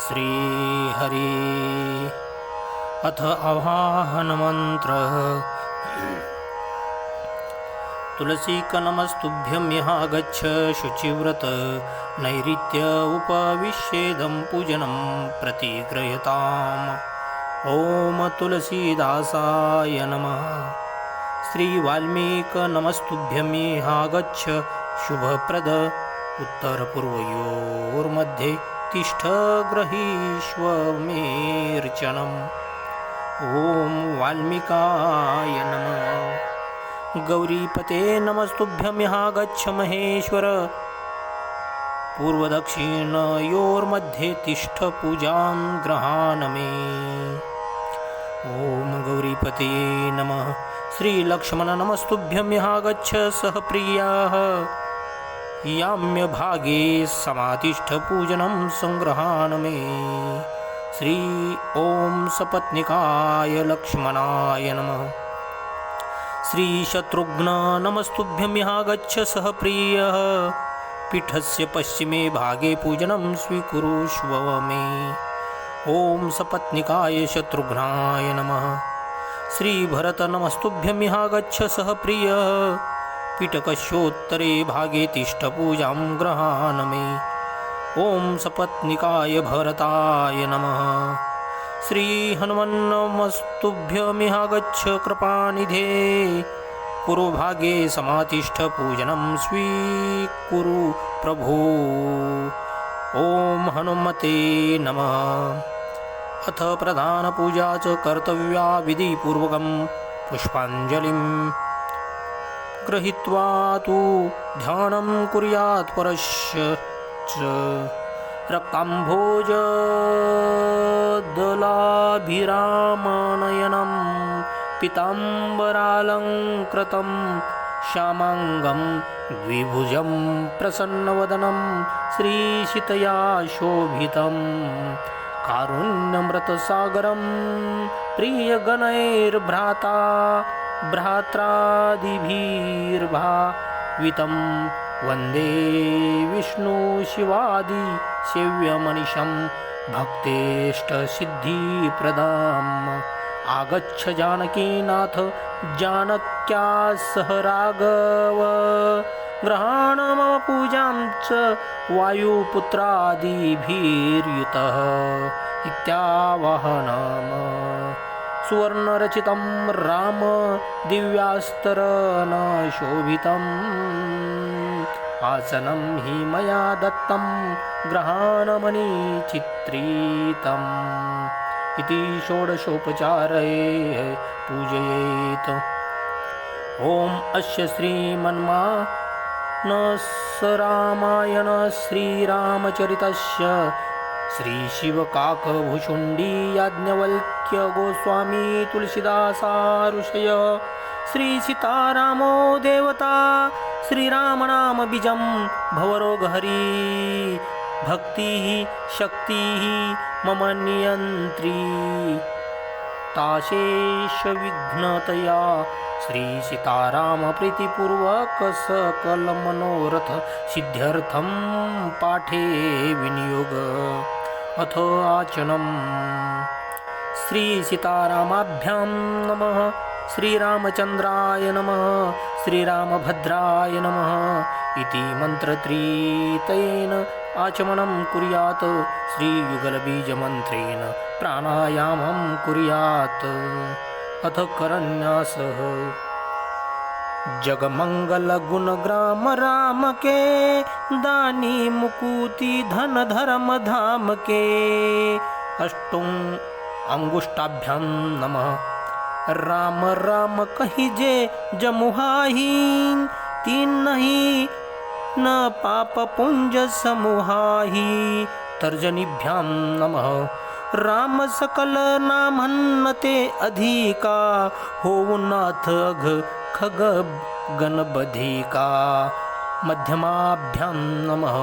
श्रीहरि अथ आवाहनमन्त्रः तुलसीकनमस्तुभ्यं यहागच्छ शुचिव्रत नैऋत्य उपविश्येदं पूजनं प्रतिगृह्यताम्। ॐ तुलसीदासाय नमः। श्रीवाल्मीकनमस्तुभ्यं यहागच्छ शुभप्रद उत्तरपूर्वयोर्मध्ये तिष्ठ ग्रहीष्व मेऽर्चनम्। ॐ वाल्मीकाय नमः। गौरीपते नमस्तुभ्यं यहागच्छ महेश्वर पूर्वदक्षिणयोर्मध्ये तिष्ठ पूजां गृहाण मे। ॐ गौरीपते नमः। श्रीलक्ष्मण नमस्तुभ्यं यहागच्छ सहप्रियाः याम्यभागे समातिष्ठ पूजनं संग्रहाण मे। श्री ॐ सपत्निकाय लक्ष्मणाय नमः। श्री शत्रुघ्न नमस्तुभ्यं यहागच्छ सहप्रियः पीठस्य पश्चिमे भागे पूजनं स्वीकुरुष्व मे। ॐ सपत्निकाय शत्रुघ्नाय नमः। श्री भरत नमस्तुभ्यं यहागच्छ सहप्रियः पीठकस्योत्तरे भागे तिष्ठ पूजां गृहाण मे। ॐ सपत्निकाय भरताय नमः। श्री हनुमन्नमस्तुभ्यं यहागच्छ कृपानिधे पूर्वभागे समातिष्ठ पूजनं स्वीकुरु प्रभो। ॐ हनुमते नमः। अथ प्रधानपूजा च कर्तव्या विधिपूर्वकं पुष्पाञ्जलिं गृहीत्वा तु ध्यानं कुर्यात् परस्य च रक्ताम्भोजदलाभिरामनयनं पीताम्बरालङ्कृतं श्यामाङ्गं द्विभुजं प्रसन्नवदनं श्रीसीतया शोभितं कारुण्यमृतसागरं प्रियगणैर्भ्राता भ्रात्रादिभिर्भावितं वन्दे विष्णुशिवादि सेव्यमनिशं भक्तेष्टसिद्धिप्रदाम्। आगच्छ जानकीनाथ जानक्या सह राघव गृहाण मम पूजां च वायुपुत्रादिभिर्युतः इत्यावाहनम्। सुवर्णरचितं राम दिव्यास्तरन शोभितम् आसनं हि मया दत्तं ग्रहाणमणिचित्रितम् इति षोडशोपचारे पूजयेत्। ॐ अस्य श्रीमन्मानसरामायण श्रीरामचरितस्य श्रीशिवकाकभुषुण्डी याज्ञवल्क्य गोस्वामी तुलसीदासाऋषय श्रीसीतारामो देवता श्रीरामनाम बीजं भवरोगहरी भक्तिः शक्तिः मम नियन्त्री ताशेषविघ्नतया श्रीसीताराम प्रीतिपूर्वक सकलमनोरथ सिद्ध्यर्थं पाठे विनियोग। अथ आचनम्। श्रीसीतारामाभ्यां नमः। श्रीरामचन्द्राय नमः। श्रीरामभद्राय नमः इति मन्त्रत्रितयेन आचमनं कुर्यात्। श्रीयुगलबीजमन्त्रेण प्राणायामं कुर्यात्। अथ करन्यासः। जगमंगलगुणग्राम राम के दानी मुकुति धन धर्म धाम के अष्टों अंगुष्ठाभ्यां नमः। राम राम कहिजे जमुहाहि तीन नहीं न पाप पुंज समुहाहि तर्जनीभ्यां नमः। राम सकल नामन्नते अधिका होउनाथ अघ खग गणबधिका मध्यमाभ्यां नमः।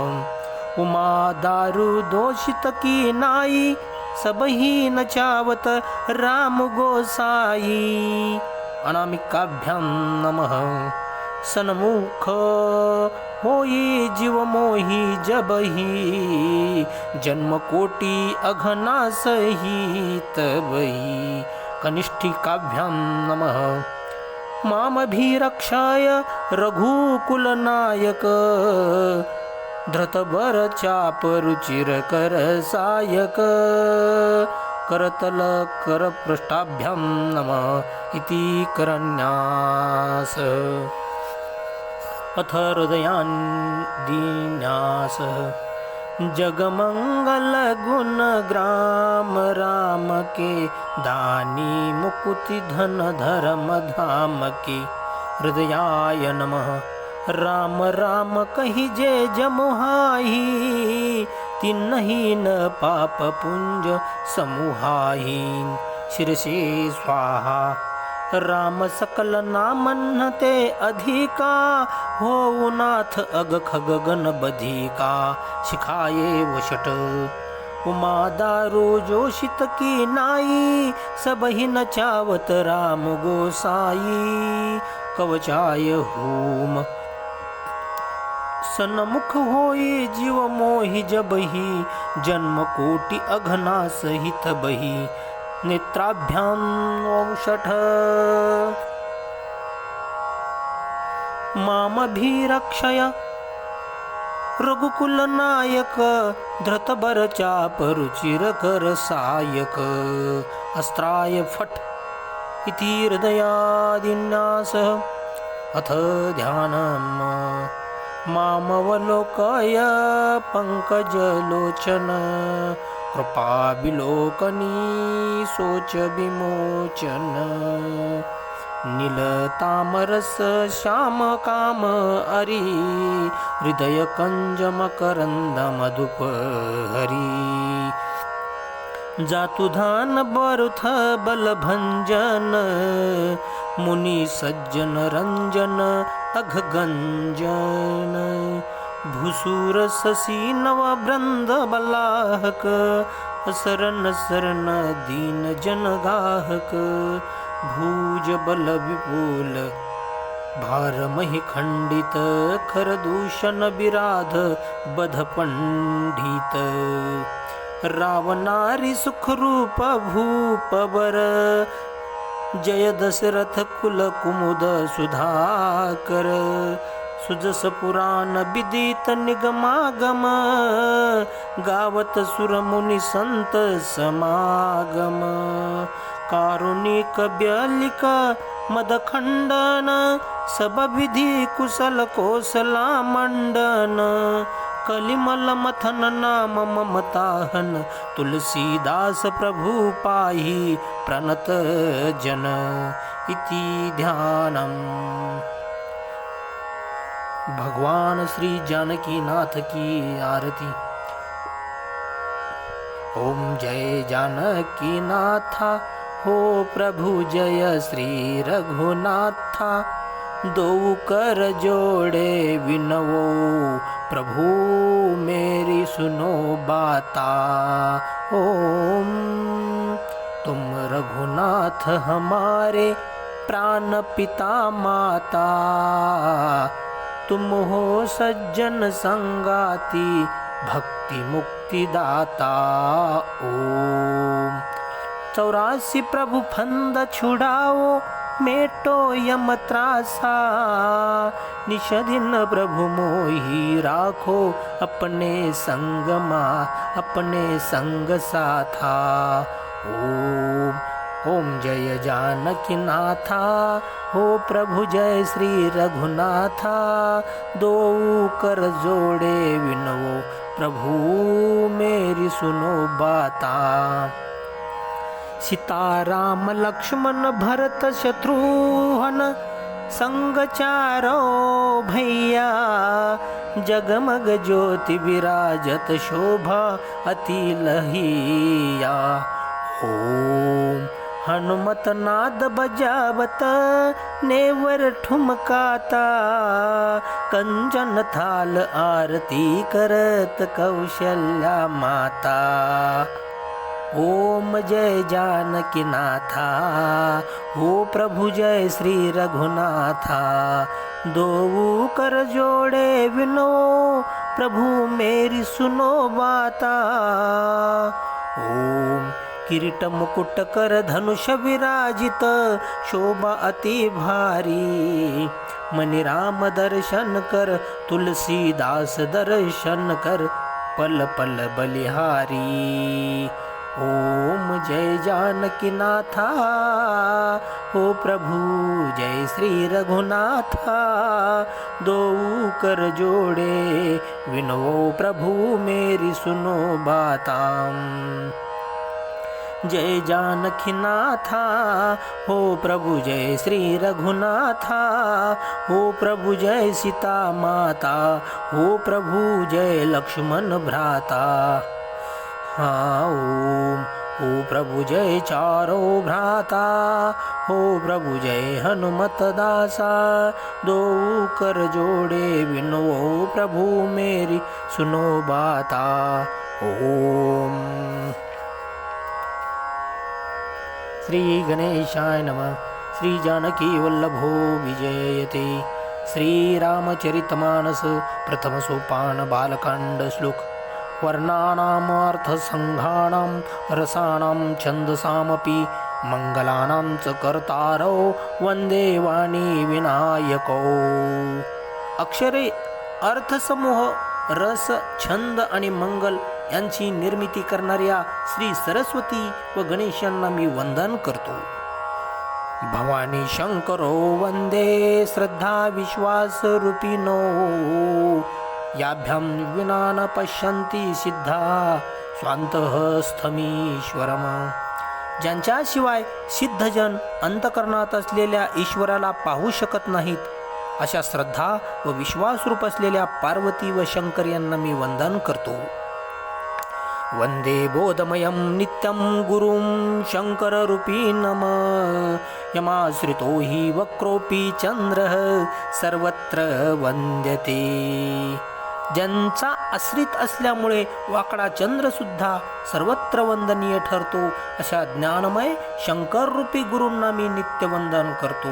उमा दारु दोषित की नाई सबही नचावत राम गोसाई अनामिकाभ्यां नमः। सन्मुख होई जीव मोही जबही जन्म कोटी अघनासही तबही कनिष्ठिकाभ्यां नमः मामभिरक्षाय रघुकुलनायक धृतबर चापरुचिरकर सायक करतल करपृष्ठाभ्यां नमः इति करन्यास अथ हृदयान्दिन्यास जगमंगल गुण ग्राम राम के दानी मुकुति धन धर्म धाम के हृदयाय नमः राम राम कहि जे जमुहाही तिन्हि न पाप पुंज समूहाही शिरसे स्वाहा राम सकल नामन ते अधिका हो नाथ अग खग गण बधिका शिखाये वशट उमा दारो जोशित की नाई सबहि न चावत राम गोसाई कवचाय होम सन्मुख होई जीव मोहि जबहि जन्म कोटि अघना सहित बहि नेत्राभ्यां औषठ मामभिरक्षय रघुकुल नायक धृतबर चापरुचिरकर सायक अस्त्राय फट इति हृदयादिन्यास अथ ध्यानम् मामवलोकय पंकजलोचन कृपाविलोकनी शोच विमोचन नीलतामरस श्याम काम अरि हृदय कंज मकरंद मधुप हरि जातुधान बरुथ बलभंजन मुनि सज्जन रंजन अघगंजन भूसुर शशि नव वृंद बलाहक शरण शरण दीन जन गाहक भुज बल विपुल भार महि खंडित खरदूषण विराध बध पंडित रावनारी सुख रूप भूप वर जय दशरथ कुल कुमुद सुधाकर सुजस पुराण विदित निगमागम गावत सुर मुनि संत समागम कारुणिक ब्यालिक मद खंडन सब विधि कुशल कौशला मंडन कलिमल मथन नाम ममताहन तुलसीदास प्रभु पाहि प्रणत जन इति ध्यानम्। भगवान श्री जानकी नाथ की आरती। ओम जय जानकी नाथा हो प्रभु जय श्री रघुनाथा दो कर जोड़े विनवो प्रभु मेरी सुनो बाता। ओम तुम रघुनाथ हमारे प्राण पिता माता तुम हो सज्जन संगाति भक्ति मुक्ति दाता। ओम 84 प्रभु फंद छुड़ाओ मेटो यम त्रासा निश दिन प्रभु मोही राखो अपने संग अपने संग साथा। ओम ओम जय जानकी नाथा हो प्रभु जय श्री रघुनाथा दो कर जोड़े विनवो प्रभु मेरी सुनो बाता। सीता राम लक्ष्मण भरत शत्रुघ्न संग चारो भैया जगमग ज्योति विराजत शोभा अति लहिया। ओम हनुमत नाद बजावत नेवर ठुमकाता कंचन थाल आरती करत कौशल्या माता। ओम जय जानकी नाथा, हो प्रभु जय श्री रघुनाथा। दो कर जोड़े विनो, प्रभु मेरी सुनो बाता। ओम किरीट मुकुट कर धनुष विराजित, शोभा अति भारी। मनि राम दर्शन कर, तुलसीदास दर्शन कर, पल पल बलिहारी। ओम जय जानकी नाथा, हो प्रभु जय श्री रघुनाथा। दो कर जोड़े विनवो, प्रभु मेरी सुनो बाताम। जय जानकी नाथा, हो प्रभु जय श्री रघुनाथा। हो प्रभु जय सीता माता, हो प्रभु जय लक्ष्मण भ्राता। हाँ ओम, हो प्रभु जय चारो भ्राता, हो प्रभु जय हनुमत दासा। दो कर जोड़े विनवो, प्रभु मेरी सुनो बाता। ओम श्री गणेशाय नमः। श्री जानकी वल्लभो विजयते। श्रीरामचरितमानस प्रथम सोपान बालकांड श्लोक। वर्णानाम् अर्थसंघाणां रसाणां छन्दसामपि मंगलानां च कर्तारौ वंदे वाणी विनायकौ। अक्षरे, अर्थसमूह, रस, छंद आणि मंगल यांची निर्मिती करणाऱ्या श्री सरस्वती व गणेश यांना मी वंदन करतो। भवानी शंकरो वंदे श्रद्धा विश्वास रूपिणो। याभ्यां विना न पश्यन्ति सिद्धा स्वान्तः स्थमीश्वरम्। ज्यांच्याशिवाय सिद्धजन अंतकरणात असलेल्या ईश्वराला पाहू शकत नाहीत, अशा श्रद्धा व विश्वासरूप असलेल्या पार्वती व शंकर यांना मी वंदन करतो। वंदे बोधमयं नित्यं गुरुं शंकररूपिणम्। यमाश्रितो हि वक्रोऽपि चंद्रः सर्वत्र वंद्यते। ज्यांचा आश्रित असल्यामुळे वाकडा चंद्र सुद्धा सर्वत्र वंदनीय ठरतो, अशा ज्ञानमय शंकररूपी गुरूंना मी नित्यवंदन करतो।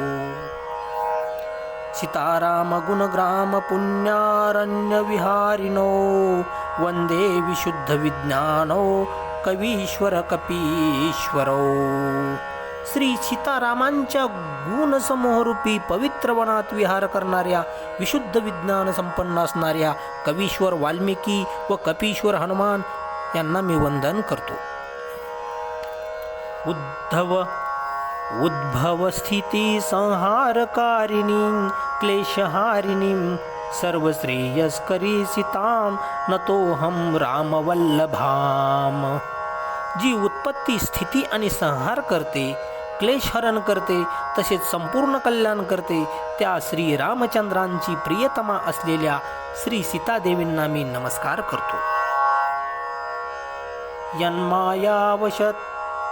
सीताराम गुणग्राम पुण्यारण्य विहारिणो। वंदे विशुद्ध विज्ञानो कवीश्वर कपीश्वरो। श्री सीतारामांच्या गुणसमूहरूपी पवित्र वनात विहार करणाऱ्या, विशुद्ध विज्ञान संपन्न असणाऱ्या कवीश्वर वाल्मिकी व कपीश्वर हनुमान यांना मी वंदन करतो। उद्भव स्थिती संहारकारिणी क्लेशहारिणी सर्वश्रेयस्करी सीतां नतोऽहं रामवल्लभाम। जी उत्पत्ती, स्थिती आणि संहार करते, क्लेशहरण करते, तसेच संपूर्ण कल्याण करते, त्या श्री रामचंद्रांची प्रियतमा असलेल्या श्री सीतादेवींना मी नमस्कार करतो। यन्मायावशत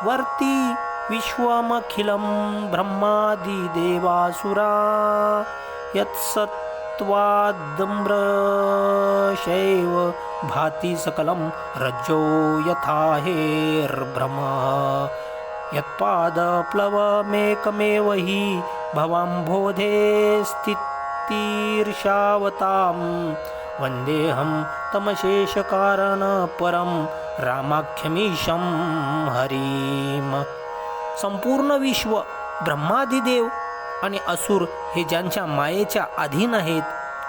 वर्ती विश्वमखिलं ब्रह्मादि देवासुरा। यत्सत्त्वादम्रशैव भाति सकलं रज्जो यथा हेर्भ्रम। यत्पादप्लवमेकमेव हि भवाम्भोधे स्थितिर्षावतां। वन्देऽहं तमशेषकारणपरं रामाख्यमीशं हरिम। संपूर्ण विश्व, ब्रह्मादिदेव आणि असुर हे ज्यांच्या मायेच्या अधीन आहेत,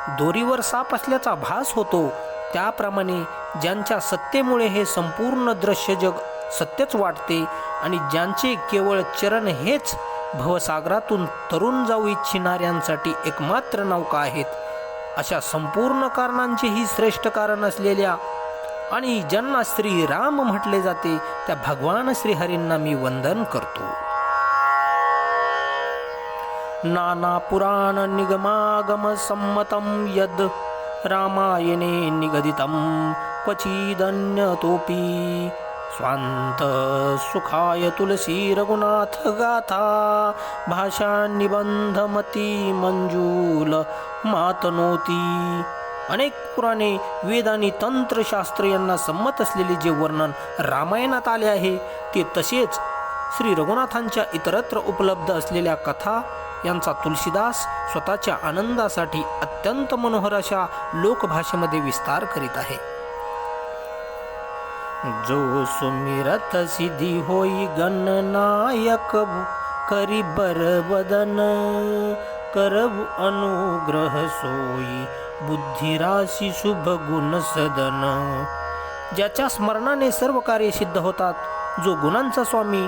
दोरीवर साप असल्याचा भास होतो, त्याप्रमाणे ज्यांच्या सत्तेमुळे हे संपूर्ण दृश्य जग सत्यच वाटते आणि ज्यांचे केवळ चरण हेच भवसागरातून तरुण जाऊ इच्छिणाऱ्यांसाठी एकमात्र नौका आहेत, अशा संपूर्ण कारणांचे ही श्रेष्ठ कारण असलेल्या आणि ज्यांना श्री राम म्हटले जाते, त्या भगवान श्रीहरींना मी वंदन करतो। नाना पुराण निगमागम सम्मतं यद रामायणे निगदितं क्वचिदन्यतोऽपि स्वांत सुखाय तुलसी रघुनाथ गाथा। भाषा निबंधमती मंजूल मातनोती अनेक पुराणे, वेद आणि तंत्रशास्त्र यांना संमत असलेले जे वर्णन रामायणात आले आहे ते तसेच श्री रघुनाथांच्या इतरत्र उपलब्ध असलेल्या कथा यांचा तुलसीदास स्वतःच्या आनंदासाठी अत्यंत मनोहर अशा लोकभाषेमध्ये विस्तार करीत आहे. जो सुमिरत सिद्धी होई गणनायक करी बरवदन करवु अनुग्रह सोई बुद्धिराशी शुभ गुण सदन. ज्याच्या स्मरणाने सर्व कार्य सिद्ध होतात, जो गुणांचा स्वामी,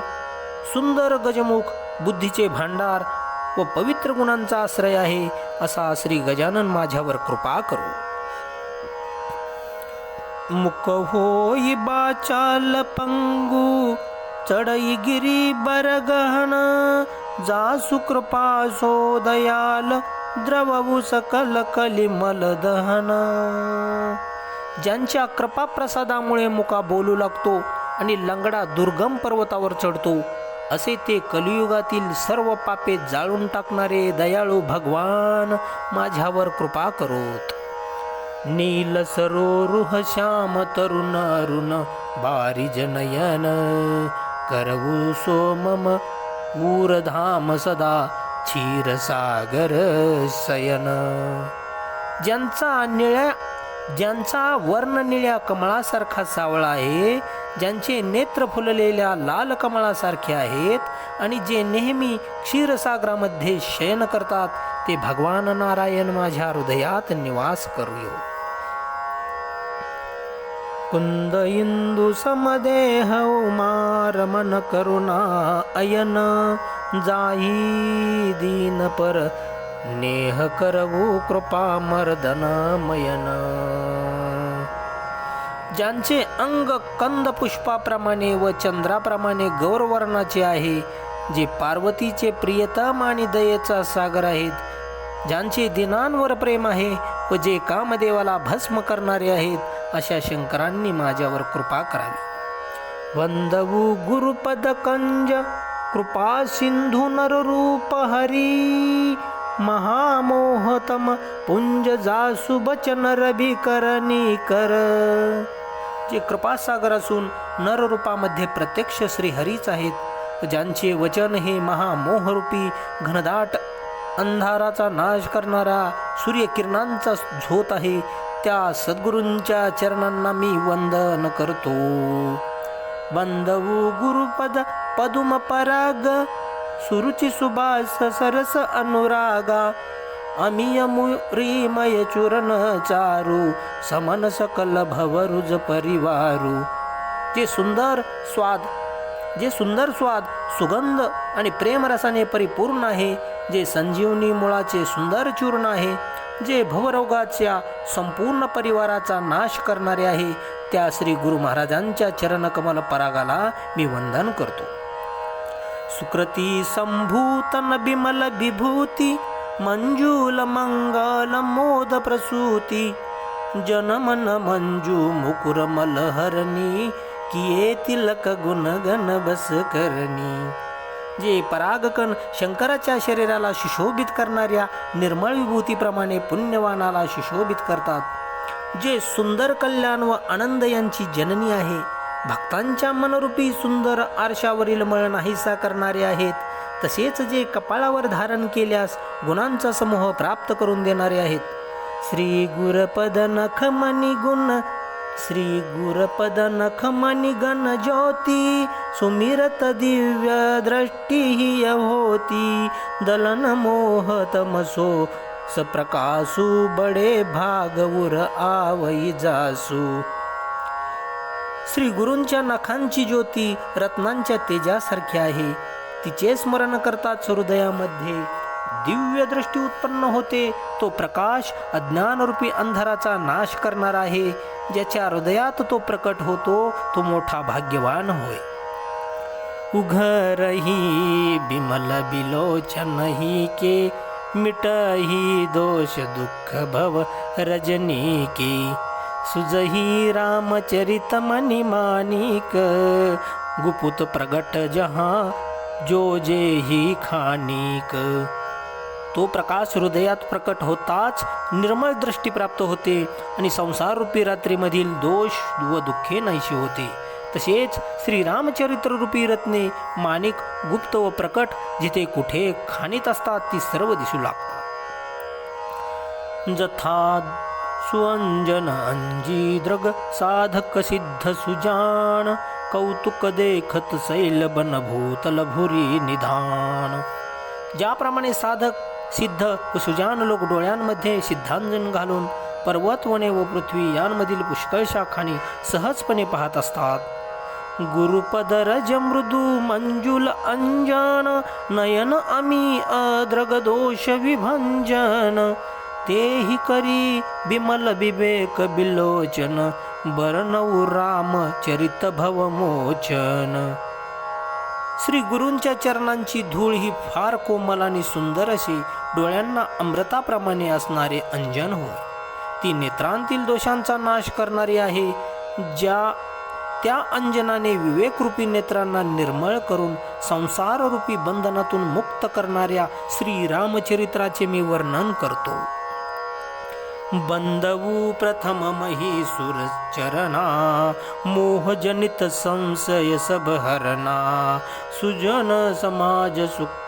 सुंदर गजमुख, बुद्धीचे भांडार व पवित्र गुणांचा आश्रय आहे, असा श्री गजानन माझ्यावर कृपा करो. मुक होई बाचाल पंगू चढई गिरी बरगहन जासु कृपा सो दयाल द्रवऊ सकल कलिमल दहन. ज्यांच्या कृपा प्रसादामुळे मुका बोलू लागतो आणि लंगडा दुर्गम पर्वतावर चढतो, असे ते कलियुगातील सर्व पापे जाळून टाकणारे दयाळू भगवान माझ्यावर कृपा करोत. नील सरोरुह श्याम तरुण अरुण बारिज नयन करवू सोमम ऊरधाम सदा क्षीरसागर शयन. ज्यांचा वर्ण निळ्या कमळासारखा सावळा आहे, ज्यांचे नेत्र फुललेल्या लाल कमळासारखे आहेत आणि जे नेहमी क्षीरसागरामध्ये शयन करतात, ते भगवान नारायण माझ्या हृदयात निवास करूयो. कुंद इंदू समदेह उमार मन करुणा अयन जाई दीन पर नेह करवू कृपा मर्दन मयन. ज्यांचे अंग कंद पुष्पाप्रमाणे व चंद्राप्रमाणे गौरवर्णाचे आहे, जे पार्वतीचे प्रियतम आणि दयेचा सागर आहेत, ज्यांचे दिनांवर प्रेम आहे व जे कामदेवाला भस्म करणारे आहेत, अशा शंकरांनी माझ्यावर कृपा करावी. वंदवू गुरुपद कंज कृपा सिंधू नररूप हरी महामोहतम पुंज जासु बचन रभी करणी कर. जे कृपासागर असून नररूपामध्ये प्रत्यक्ष श्रीहरीच आहेत, ज्यांचे वचन हे महामोहरूपी घनदाट अंधाराचा नाश करणारा सूर्यकिरणांचा झोत आहे, त्या सद्गुरूंच्या चरणांना मी वंदन करतो. वंदवू गुरुपद पदुम पराग सुरुचि सुबास सरस अनुरागा अमीय मुरीमय चूर्ण चारू समन सकल भवरुज परिवारू. जे सुंदर स्वाद सुगंध आणि प्रेमरसाने परिपूर्ण आहे, जे संजीवनी मुळाचे सुंदर चूर्ण आहे, जे भवरोगाच्या संपूर्ण परिवाराचा नाश करणारे आहे, त्या श्री गुरु महाराजांच्या चरणकमल परागाला मी वंदन करतो. सुकृती संभूतन बिमल विभूती मंजूल मंगल मोद प्रसूती जनमन मंजू मुकुर मलहरणी किये तिलक गुणगण बस करणी. जे परागकण शंकराच्या शरीराला सुशोभित करणाऱ्या निर्मळ विभूतीप्रमाणे पुण्यवानाला सुशोभित करतात, जे सुंदर कल्याण व आनंद यांची जननी आहे, भक्तांच्या मनरूपी सुंदर आरशावरील मळ नाहीसा करणारे आहेत, तसेच जे कपाळावर धारण केल्यास गुणांचा समूह प्राप्त करून देणारे आहेत. श्री गुरपद नखमणी गुण श्री गुरपद नखमणी गण ज्योती सुमिरत दिव्य दृष्टी ही होती दलन मोह तमसो सप्रकाशु बडे भागवुर आवई जासू. श्री गुरूंच्या नखांची ज्योती रत्नांच्या तेजासारखी आहे. तिचे स्मरण करताच हृदयामध्ये दिव्य दृष्टी उत्पन्न होते. तो प्रकाश अज्ञानरूपी अंधाराचा नाश करणारा आहे. ज्याच्या हृदयात तो प्रकट होतो तो मोठा भाग्यवान होय. उघरही बिमल बिलोचनही के मिटही दोष दुःख भव रजनी के सुजही रामचरित मनि मानिक गुपुत प्रगट जहाँ जो जे ही खानिक. तो प्रकाश हृदयात प्रकट होताच निर्मळ दृष्टी प्राप्त होते आणि संसाररूपी रात्रीमधील दोष व दुःखे नाहीशी होते. तसेच श्रीरामचरित्र रूपी रत्ने माणिक गुप्त व प्रकट जिथे कुठे खाणीत असतात ती सर्व दिसू लागतात. जथा सुअंजन अंजी द्रग साधक सिद्ध सुजान कौतुक देखत शैल बन भूतल भुरी निधान. ज्याप्रमाणे साधक सिद्ध व सुजान लोक डोळ्यांमध्ये सिद्धांजन घालून पर्वत वने व पृथ्वी यांमधील पुष्कळशा खाणी सहजपणे पाहत असतात. गुरुपद रज मृदू मंजुल अंजन नयन अमी अद्रग दोष विभंजन तेहि करी बिमल विवेक बिलोचन बरनऊ राम चरित भवमोचन. श्री गुरूंच्या चरणांची धूळ ही फार कोमल आणि सुंदर अशी डोळ्यांना अमृताप्रमाणे असणारे अंजन होय. ती नेत्रांतील दोषांचा नाश करणारी आहे. त्या अंजनाने विवेकरूपी नेत्रांना निर्मळ करून संसाररूपी बंधनातून मुक्त करणाऱ्या श्री रामचरित्राचे मी वर्णन करतो. बंधवू प्रथम महीसुर चरणा मोहजनित संशय सब हरणा सुजन समाज सुख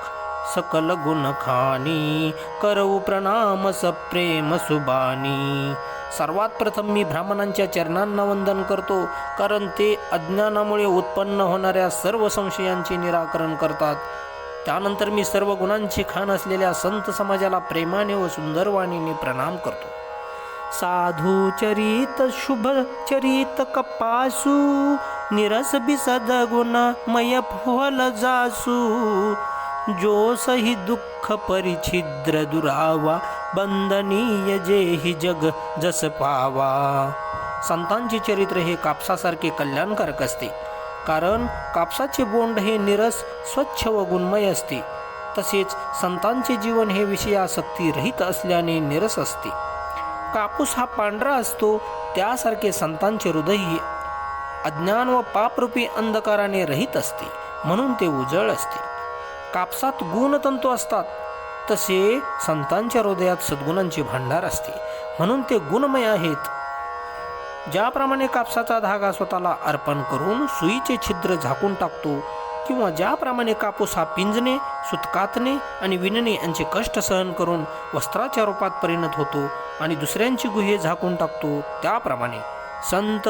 सकल गुण खानी करऊ प्रणाम सप्रेम सुबानी. सर्वात प्रथम मी ब्राह्मणांच्या चरणांना वंदन करतो, कारण ते अज्ञानामुळे उत्पन्न होणाऱ्या सर्व संशयांचे निराकरण करतात. त्यानंतर मी सर्व गुणांची खाण असलेल्या संत समाजाला प्रेमाने व सुंदर वाणीने प्रणाम करतो. साधू चरित शुभ चरित कपासू निरस बिसद गुण मय फल जासू जो सही दुःख परिछिद्र दुरावा बंदनीय जेहि जग जस पावा. संतांचे चरित्र हे कापसासारखे कल्याणकारक असते, कारण कापसाचे बोंड हे निरस स्वच्छ व गुणमय असते. तसेच संतांचे जीवन हे विषयासक्ती रहित असल्याने निरस असते. कापूस हा पांढरा असतो, त्यासारखे संतांचे हृदय अज्ञान व पापरूपी अंधकाराने रहित असते, म्हणून ते उजळ असते. कापसात गुणतंतू असतात, तसे संतांच्या हृदयात सद्गुणांचे भांडार असते, म्हणून ते गुणमय आहेत. ज्याप्रमाणे कापसाचा धागा स्वतःला अर्पण करून सुईचे छिद्र झाकून टाकतो, किंवा ज्याप्रमाणे कापूस हा पिंजणे, सुतकातणे आणि विणणे यांचे कष्ट सहन करून वस्त्राच्या रूपात परिणत होतो आणि दुसऱ्यांची गुहे झाकून टाकतो, त्याप्रमाणे संत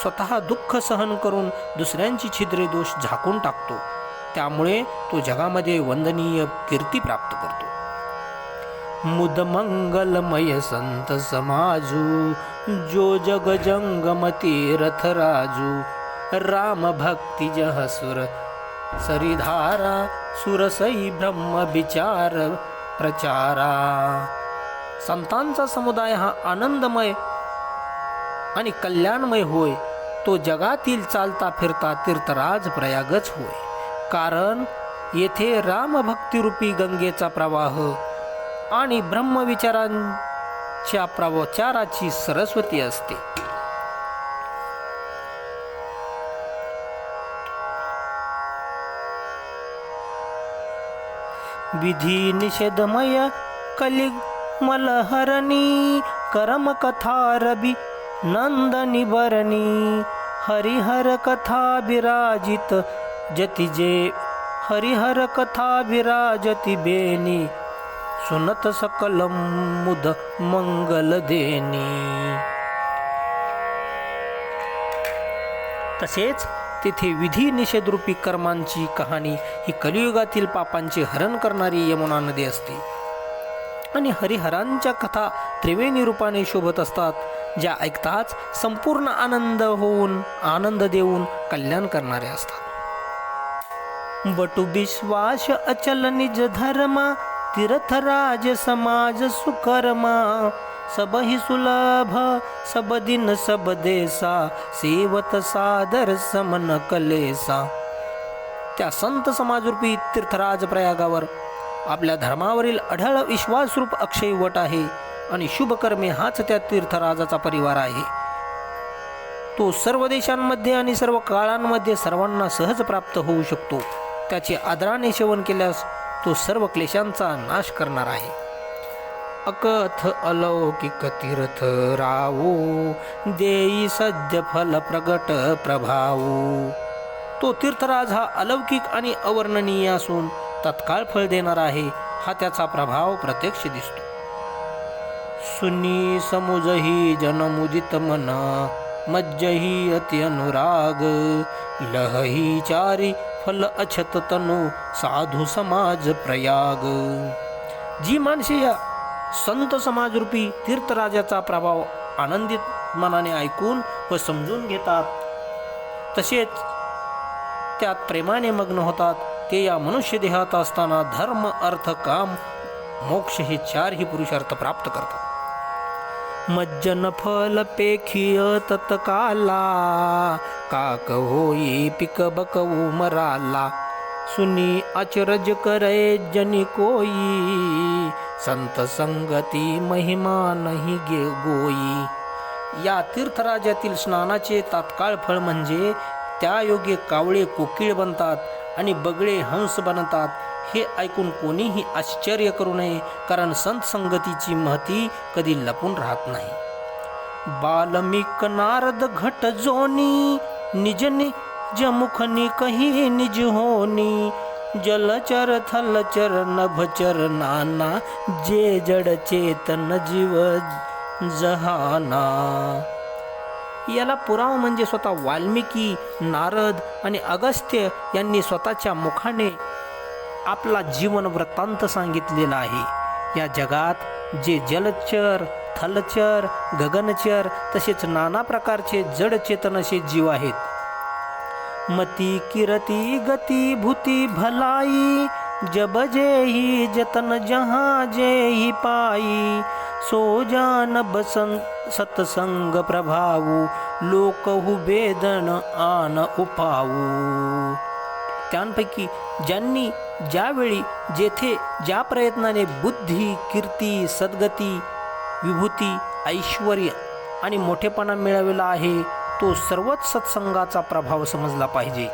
स्वतः दुःख सहन करून दुसऱ्यांची छिद्रे दोष झाकून टाकतो. त्यामुळे तो जगामध्ये वंदनीय कीर्ती प्राप्त करतो. मुद मंगलमय संत समाजू जो जग जंगम तीर्थ राजू राम भक्ती जह सुर सरिधारा सुरसई ब्रह्म विचार प्रचारा. संतांचा समुदाय हा आनंदमय आणि कल्याणमय होय. तो जगातील चालता फिरता तीर्थराज प्रयागच होय, कारण येथे रामभक्तिरूपी गंगेचा प्रवाह आणि ब्रह्मविचारांच्या प्रचाराची सरस्वती असते. विधी निषेधमय कलिग मलहरणी करम कथा रबी नंदनी बरणी हरिहर कथा विराजित जतिजे हरिहर कथा विराजति बेनी सुनत सकल मुद मंगल देनी. तसेच तेथे विधी निषेधरूपी कर्मांची कहाणी ही कलियुगातील पापांचे हरण करणारी यमुना नदी असते आणि हरिहरांच्या कथा त्रिवेणी रूपाने शोभत असतात, ज्या ऐकताच संपूर्ण आनंद देऊन कल्याण करणारे असतात. बटू विश्वास अचल निज धर्मा तीर्थराज समाज सुकर्मा सबहि सुलभ सब दिन सब देसा सेवत सादर समन कलेसा. त्या संत समाजरूपी तीर्थराज प्रयागावर आपल्या धर्मावरील अढळ विश्वासरूप अक्षय वट आहे आणि शुभकर्मे हाच त्या तीर्थराजाचा परिवार आहे. तो सर्व देशांमध्ये आणि सर्व काळांमध्ये सर्वांना सहज प्राप्त होऊ शकतो. त्याचे आदराने सेवन केल्यास तो सर्व क्लेशांचा नाश करणार आहे. अकथ अलौकिक तीर्थ रावो, देई सद्य फल प्रगट प्रभावो. तो तीर्थराज हा अलौकिक आणि अवर्णनीय असून तत्काळ फळ देणार आहे. हा त्याचा प्रभाव प्रत्यक्ष दिसतो. सुनी समुजही जनमुदित मन, मज्जही अति अनुराग, लहही चारी फल अछत तनु, साधू समाज प्रयाग. जी माणसे या संत समाजरूपी तीर्थराजाचा प्रभाव आनंदित मनाने ऐकून व समजून घेतात, तसेच त्यात प्रेमाने मग्न होतात, ते या मनुष्य देहात असताना धर्म अर्थ काम मोक्ष हे चारही पुरुषार्थ प्राप्त करतात. मज्जन फल पेखिय तत्काला, काक होई पिक बकवू मराला. सुनी अचरज करे जनी कोई, संत संगती महिमा नाही गे गोई. या तीर्थराजातील स्नानाचे तात्काळ फळ म्हणजे त्या योगे कावळे कोकिळ बनतात आणि बगळे हंस बनतात. हे ऐकून कोणीही आश्चर्य करू नये, कारण संत संगतीची महती कधी लपून राहत नाही. बाल्मिक नारद घट जोनी, निज निज मुखनी कही निज होनी. जलचर थलचर नभचर नाना, जे जड चेतन जीव जहाना. याला पुरावा म्हणजे स्वतः वाल्मिकी, नारद आणि अगस्त्य यांनी स्वतःच्या मुखाने आपला जीवन वृत्तांत सांगितलेला आहे. या जगात जे जलचर, थलचर, गगनचर तसेच नाना प्रकारचे जड चेतन असे जीव आहेत. मती किरती गती भूती भलाई, जब जेही जतन जहाँ जेही पाई. सो जान बसन सत्संग प्रभावू, लोकहु वेदन आन उपावू. त्यांपैकी ज्यांनी ज्यावेळी जेथे ज्या प्रयत्नाने बुद्धी, कीर्ती, सद्गती, विभूती, ऐश्वर्य आणि मोठेपणा मिळवला आहे, तो सर्वच सत्संगाचा प्रभाव समजला पाहिजे.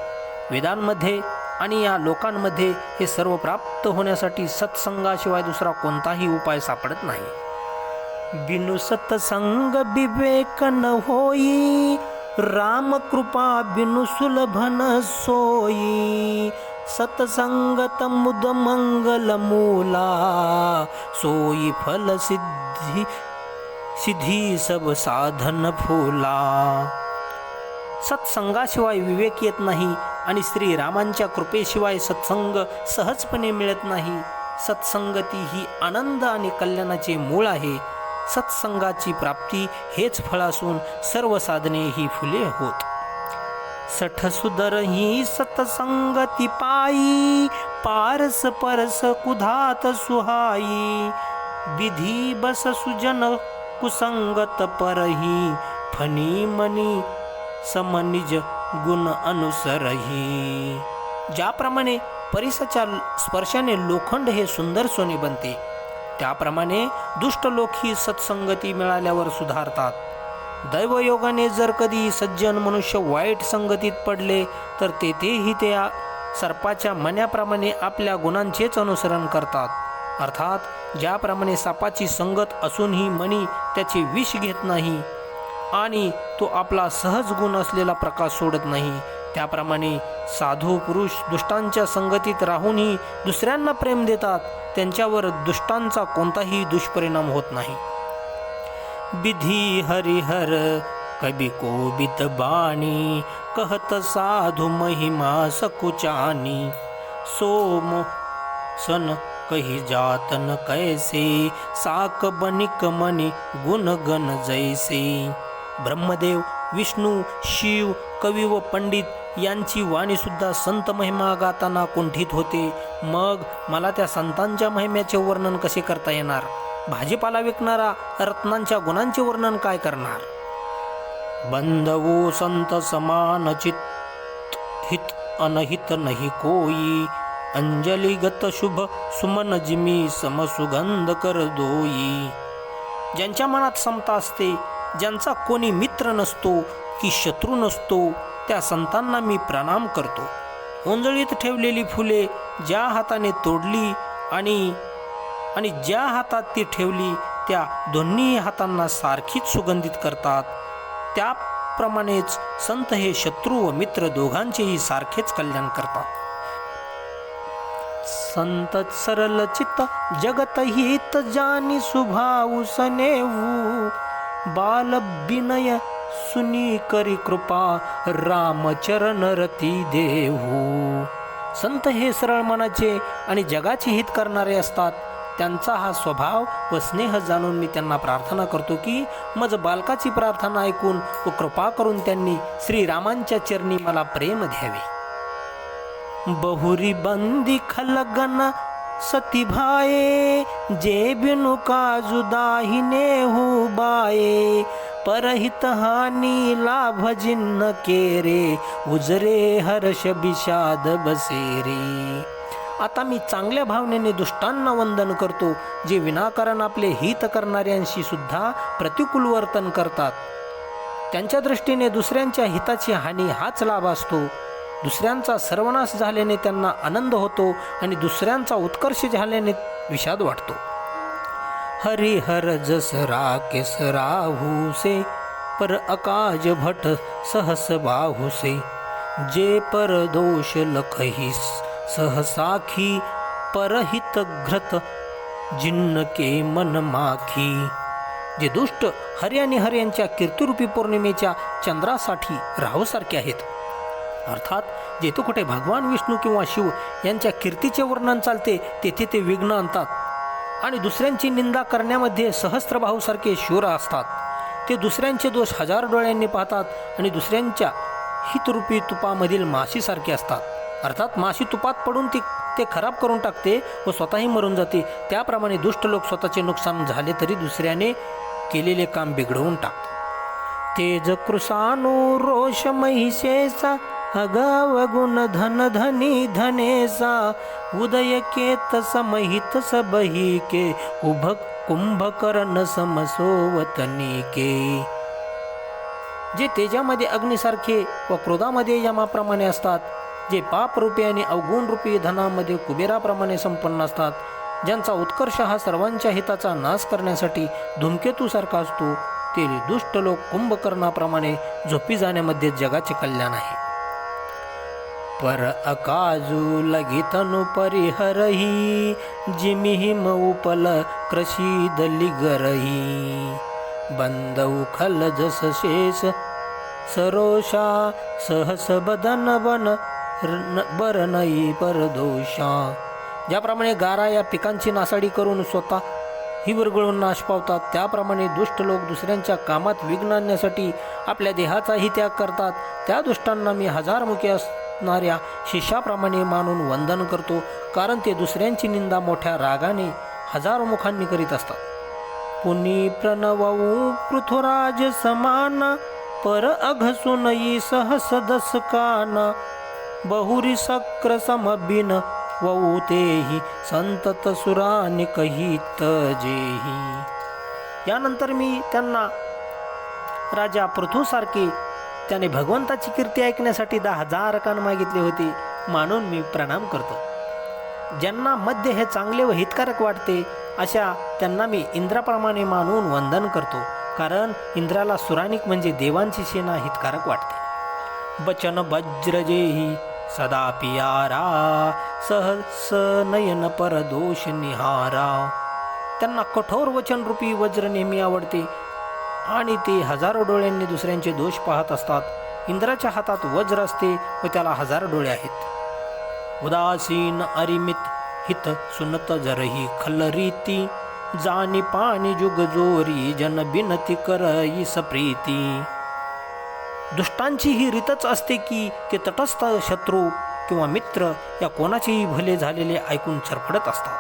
वेदांमध्ये आणि या लोकांमध्ये हे सर्व प्राप्त होण्यासाठी सत्संगाशिवाय दुसरा कोणताही उपाय सापडत नाही. बिनु सत्संग विवेक न होई, राम कृपा बिनु सुलभन सोई. सत्संगत मुद मंगल मूला, सोई फल सिद्धि सिद्धी सब साधन फूला. सत्संगाशिवाय विवेक येत नाही आणि श्री रामांच्या कृपेशिवाय सत्संग सहजपणे मिळत नाही. सत्संगती ही आनंद आणि कल्याणाचे मूळ आहे. सत्संगाची प्राप्ती हेच फळ असून सर्व साधने ही फुले होत. सठ सुदर ही सत्संगती पायी, पारस परस कुधात सुहाई. विधी बस सुजन कुसंगत परही, फनी मनी समनिज गुण अनुसरही. ज्याप्रमाणे परिसाच्या स्पर्शाने लोखंड हे सुंदर सोने बनते, त्याप्रमाणे दुष्ट लोक ही सत्संगती मिळाल्यावर सुधारतात. दैवयोगाने जर कधी सज्जन मनुष्य वाईट संगतीत पडले तर तेथेही त्या सर्पाच्या मण्याप्रमाणे आपल्या गुणांचेच अनुसरण करतात. अर्थात ज्याप्रमाणे सापाची संगत असूनही मणी त्याचे विष घेत नाही आणि तो आपला सहज गुण असलेला प्रकाश सोडत नाही, त्याप्रमाणे साधू पुरुष दुष्टांच्या संगतीत राहूनही दुसऱ्यांना प्रेम देतात. त्यांच्यावर दुष्टांचा कोणताही दुष्परिणाम होत नाही. विधी हरिहर कभी कोबित बाणी, कहत साधु महिमा सकुचानी. सोम सन कही जातन कैसे, साक बनिक मनी गुण गण जैसे. ब्रह्मदेव, विष्णू, शिव, कवी व पंडित यांची वाणी सुद्धा संत महिमा गाताना कुंठित होते. मग मला त्या संतांच्या महिम्याचे वर्णन कसे करता येणार? भाजीपाला विकणारा रत्नांच्या गुणांचे वर्णन काय करणार? बंधवो संत समान चित, हित अनहित नहीं कोई. अंजलिगत शुभ सुमन जिमी, समसुगंध कर दोई. ज्यांच्या मनात समता असते, ज्यांचा कोणी मित्र नसतो की शत्रू नसतो, त्या संतांना मी प्रणाम करतो. ओंजळीत ठेवलेली फुले ज्या हाताने तोडली आणि ज्या हातात ती ठेवली त्या दोन्ही हातांना सारखीच सुगंधित करतात, त्याप्रमाणेच संत हे शत्रू व मित्र दोघांचेही सारखेच कल्याण करतात. संत सरल चित्त जगत हित जानी सुभाऊ सनेऊ, बाल बिनय सुनी करी कृपा रामचरण रती देऊ. संत हे सरळ मनाचे आणि जगाचे हित करणारे असतात. त्यांचा हा स्वभाव व स्नेह जाणून मी त्यांना प्रार्थना करतो की मज बालकाची प्रार्थना ऐकून व कृपा करून त्यांनी श्रीरामांच्या चरणी मला प्रेम द्यावे. बहुरी बंदी खलगन सती भाये, जे बिनु काजु दाहिने हो बाये, परहित हानी लाभ जिन्न केरे, उजरे हर्ष विषाद बसेरे. आता मी चांगल्या भावनेने दुष्टांना वंदन करतो, जे विनाकारण आपले हित करणाऱ्यांशी सुद्धा प्रतिकूल वर्तन करतात. त्यांच्या दृष्टीने दुसऱ्यांच्या हिताची हानी हाच लाभ असतो. दुसऱ्यांचा सर्वनाश झाल्याने त्यांना आनंद होतो आणि दुसऱ्यांचा उत्कर्ष झाल्याने विषाद वाटतो. हरिहर जस राकेस राहूसे, पर अकाज भट सहस बाहुसे, जे पर दोष लखही सहसाखी, परहित घ्रत जिन्न के मन माखी. जे दुष्ट हरी आणि हर यांच्या कीर्तिरूपी पौर्णिमेच्या चंद्रासाठी राहूसारखे आहेत. अर्थात जेथे कुठे भगवान विष्णू किंवा शिव यांच्या कीर्तीचे वर्णन चालते तेथे ते विघ्न आणतात आणि दुसऱ्यांची निंदा करण्यामध्ये सहस्त्रबाहूसारखे शूर असतात. ते दुसऱ्यांचे दोष हजार डोळ्यांनी पाहतात आणि दुसऱ्यांच्या हितरूपी तुपामधील माशीसारखे असतात. अर्थात माशी तुपात पडून ते खराब करून टाकते व स्वतःही मरून जाते. त्याप्रमाणे दुष्ट लोक स्वतःचे नुकसान झाले तरी दुसऱ्याने केलेले काम बिघडवून टाकतात. तेज कृसानो रोष महिषेसा, अगाव गुण धन धनी धनेसा, उदय केत समहित सबही के, उभ कुंभकर्ण समसोवतनी के. जे तेजामध्ये अग्निसारखे व क्रोधामध्ये यमाप्रमाणे असतात, जे पाप रूपी आणि अवगुण रूपी धनामध्ये कुबेराप्रमाणे संपन्न असतात, ज्यांचा उत्कर्ष हा सर्वांच्या हिताचा नाश करण्यासाठी धूमकेतूसारखा असतो, ते दुष्ट लोक कुंभकर्णाप्रमाणे झोपी जाण्यामध्ये जगाचे कल्याण आहे. पर अकाजू लगितनु परिहरही, जिमिहिम उपल कृषी दलिगरही, बंद उखल जस शेष सरोषा, सहस बदन बन बरनई परदोषा. ज्याप्रमाणे गारा या पिकांची नासाडी करून स्वतः ही विरघळून नाश पावतात, त्याप्रमाणे दुष्ट लोक दुसऱ्यांच्या कामात विघ्न आणण्यासाठी आपल्या देहाचाही त्याग करतात. त्या दुष्टांना मी हजारमुखी असणाऱ्या शिष्याप्रमाणे मानून वंदन करतो, कारण ते दुसऱ्यांची निंदा मोठ्या रागाने हजारो मुखांनी करीत असतात. पुनी प्रणवऊ पृथ्वराज समान, पर अघसुनई सहस दस काना, बहुरी सक्र समबिन वऊ तेही, संतत सुरानि कहित जेही. यानंतर मी त्यांना राजा पृथूसारखे त्याने भगवंताची कीर्ती ऐकण्यासाठी 10,000 कान मागितले होते मानून मी प्रणाम करतो. ज्यांना मध्य हे चांगले व हितकारक वाटते अशा त्यांना मी इंद्राप्रमाणे मानून वंदन करतो, कारण इंद्राला सुरानिक म्हणजे देवांची सेना हितकारक वाटते. बचन वज्रजेही सदा पियारा, सहस नयन परदोष निहारा. त्यांना कठोर वचनरूपी वज्र नेहमी आवडते आणि ते हजारो डोळ्यांनी दुसऱ्यांचे दोष पाहत असतात. इंद्राच्या हातात वज्र असते व त्याला 1000 डोळे आहेत. उदासीन अरिमित हित सुनत जरही खलरीती, जानी पाणी जुग जोरी जन बिनती करई सप्रीती. दुष्टांची ही रीतच असते की ते तटस्थ शत्रू किंवा मित्र या कोणाचेही भले झालेले ऐकून चरफडत असतात.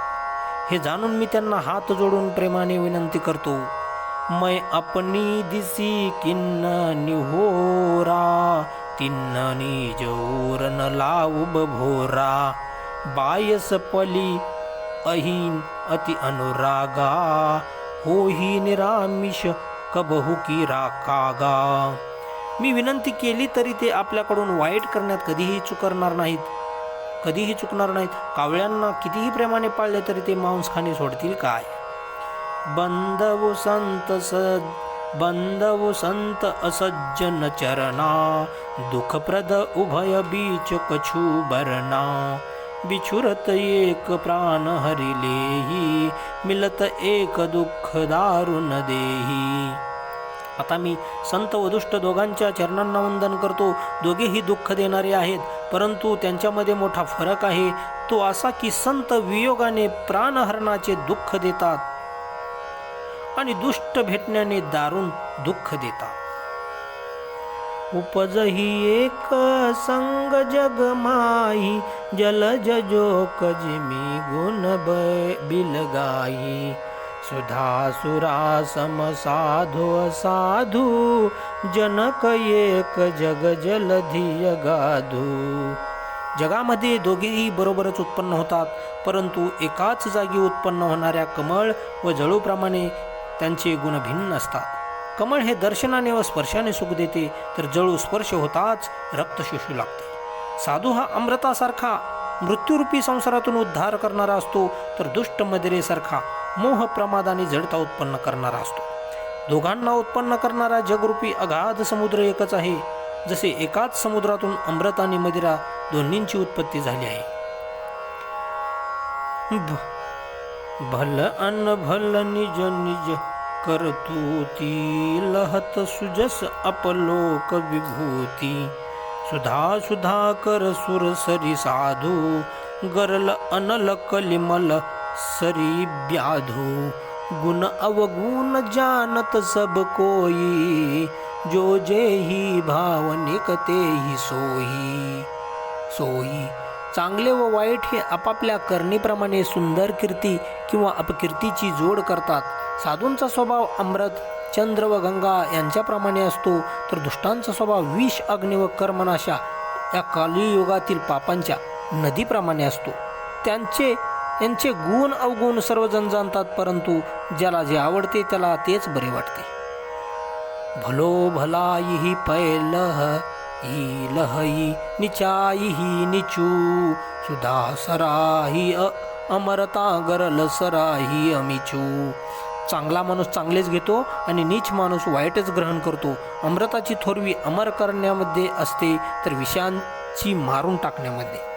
हे जाणून मी त्यांना हात जोडून प्रेमाने विनंती करतो. मै अपनी दिसी किन्न निहोरा, तिन्न निज ओर न लावू बभोरा, बायस पली अहीन अति अनुरागा, होही निरामिष कबहू की राकागा. मी विनंती केली तरी ते आपल्याकडून वाईट करण्यात कधीही चुकरणार नाहीत. कधीही चुकणार नाहीत. कावळ्यांना कितीही प्रेमाने पाळले तरी ते मांस खाणे सोडतील काय? बंदवु संत असज्जन चरना, दुःखप्रद उभय बीच कछु बरना. बिछुरत एक प्राण हरिलेही, मिलत एक दुःख दारुण देही. आता मी संत व दुष्ट दोघांच्या चरणांना वंदन करतो. दोघेही दुःख देणारे आहेत, परंतु त्यांच्यामध्ये मोठा फरक आहे. तो असा की संत वियोगाने प्राणहरणाचे दुःख देतात आणि दुष्ट भेटण्याने दारुण दुःख देतात. उपजही एक संग जग माही, जलज जोक जिमी गुण बिलगाई. सुधासुरा सम साधु असाधु, जनक एक जग जलधी गाधू. जगामध्ये दोघेही बरोबरच उत्पन्न होतात, परंतु एकाच जागी उत्पन्न होणाऱ्या कमळ व जळूप्रमाणे त्यांचे गुण भिन्न असतात. कमळ हे दर्शनाने व स्पर्शाने सुख देते, तर जळू स्पर्श होताच रक्त शोषू लागते. साधू हा अमृतासारखा मृत्यूरूपी संसारातून उद्धार करणारा असतो, तर दुष्ट मदिरेसारखा मोह प्रमाद आणि जडता उत्पन्न करणारा असतो. दोघांना उत्पन्न करणारा जगरूपी अगाध समुद्र एकच आहे. जसे एकाच समुद्रातून अमृत आणि मदिरा दोन्हींची उत्पत्ती झाली आहे. भल अन भल निज निज करतुती, लहत सुजस अपलोक विभूती. सुधा सुधा कर सुर सरी साधू, गरल अनल कलिमल सरी ब्याधू. गुण अवगुण जानत सब कोई, जो जेही भावनिक तेही सोई. चांगले व वाईट हे आपापल्या करणीप्रमाणे सुंदर कीर्ती किंवा अपकीर्तीची जोड करतात. साधूंचा स्वभाव अमृत, चंद्र व गंगा यांच्याप्रमाणे असतो, तर दुष्टांचा स्वभाव विष, अग्नी व कर्मनाशा या कलियुगातील पापांच्या नदीप्रमाणे असतो. त्यांचे गुण अवगुण सर्वजण जाणतात, परंतु ज्याला जे आवडते त्याला तेच बरे वाटते. भलो भलाई पैलह ही लहई, निचाई निचू. सुधा सराही अमरता, गरल सराही अमिचू. चांगला माणूस चांगलेच घेतो आणि नीच माणूस वाईटच ग्रहण करतो. अमृताची थोरवी अमर करण्यामध्ये असते, तर विषयांची मारून टाकण्यामध्ये.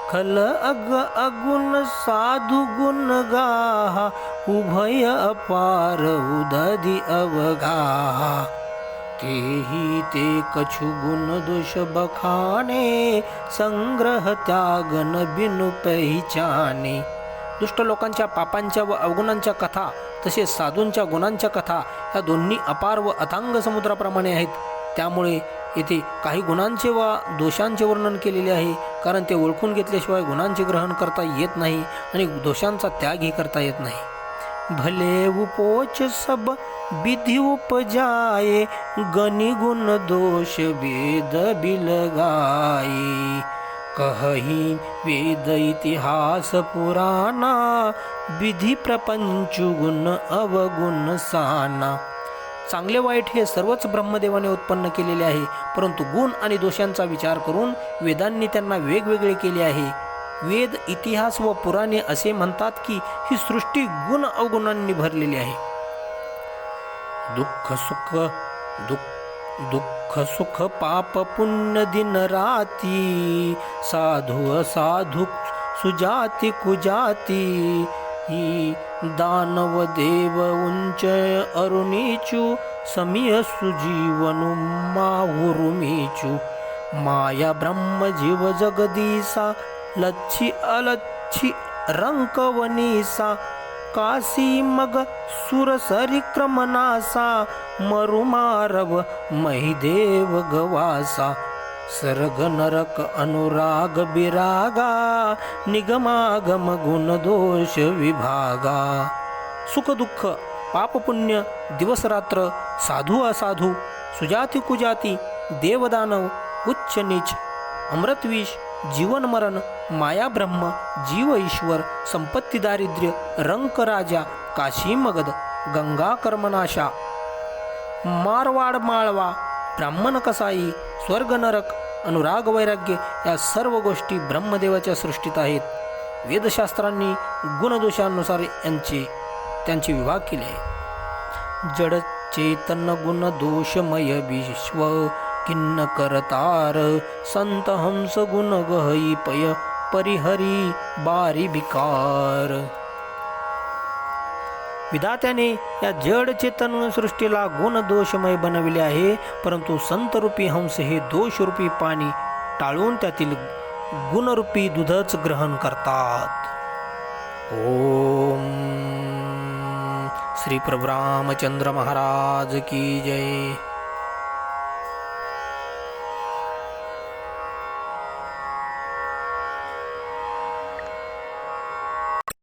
खल अगुण साधु गुण गाहा, उभय अपार उदधी अवगाहा. तेही ते कछु गुण दोष बखाणे, संग्रह त्यागन बिनु पहिचाने. दुष्ट लोकांच्या पापांच्या व अवगुणांच्या कथा तसेच साधूंच्या गुणांच्या कथा या दोन्ही अपार व अथांग समुद्राप्रमाणे आहेत. त्यामुळे येथे काही गुणांचे व दोषांचे वर्णन केलेले आहे, कारण ते ओळखून घेतल्याशिवाय गुणांचे ग्रहण करता येत नाही आणि दोषांचा त्यागही करता येत नाही. भले उपोच सब विधि उपजाये, गनि गुण दोष वेद बिलगाये. कहही वेद इतिहास पुराणा, विधि प्रपंच गुण अवगुण साना. चांगले वाईट हे सर्वच ब्रह्मदेवाने उत्पन्न केलेले आहे, परंतु गुण आणि दोषांचा विचार करून वेदांनी त्यांना वेगवेगळे केले आहे. वेद, इतिहास व पुराणे असे म्हणतात की ही सृष्टी गुण अवगुणांनी भरलेली आहे. दुःख सुख पाप पुण्य दिन राती, साधु असाधु सुजाती कुजाती. ही दानव देव उंच अरुणीचू, समीय सुजीवनु माहुरुमीचू. माया ब्रह्म जीव जगदीसा, लच्छी अलच्छी रंकवनीसा. काशी मग सुरसरी क्रमनासा, मरुमारव महिदेव गवासा. सर्ग नरक अनुराग बिरागा, निगमागम गुण दोष विभागा. सुख दुःख, पाप पुण्य, दिवस रात्र, साधू असाधू, सुजाती कुजाती, देवदानव, उच्च नीच, अमृतविष, जीवन मरण, माया ब्रह्म, जीव ईश्वर, संपत्ती दारिद्र्य, रंक राजा, काशी मगध, गंगा कर्मनाशा, मारवाड माळवा, ब्राह्मण कसाई, स्वर्ग नरक, अनुराग वैराग्य या सर्व गोष्टी ब्रह्मदेवाच्या सृष्टीत आहेत. वेदशास्त्रांनी गुणदोषानुसार त्यांचे विभाग केले आहे. जड चेतन गुण दोषमय विश्व किन्न करतार संत हंस गुण गहई पय परिहरी बारी भिकार. विधात्याने या जड चेतन सृष्टीला गुण दोषमय बनविले आहे, परंतु संतरूपी हंस हे दोषरूपी पाणी टाळून त्यातील गुणरूपी दूधच ग्रहण करतात. ओम श्री प्रभु रामचंद्र महाराज की जय.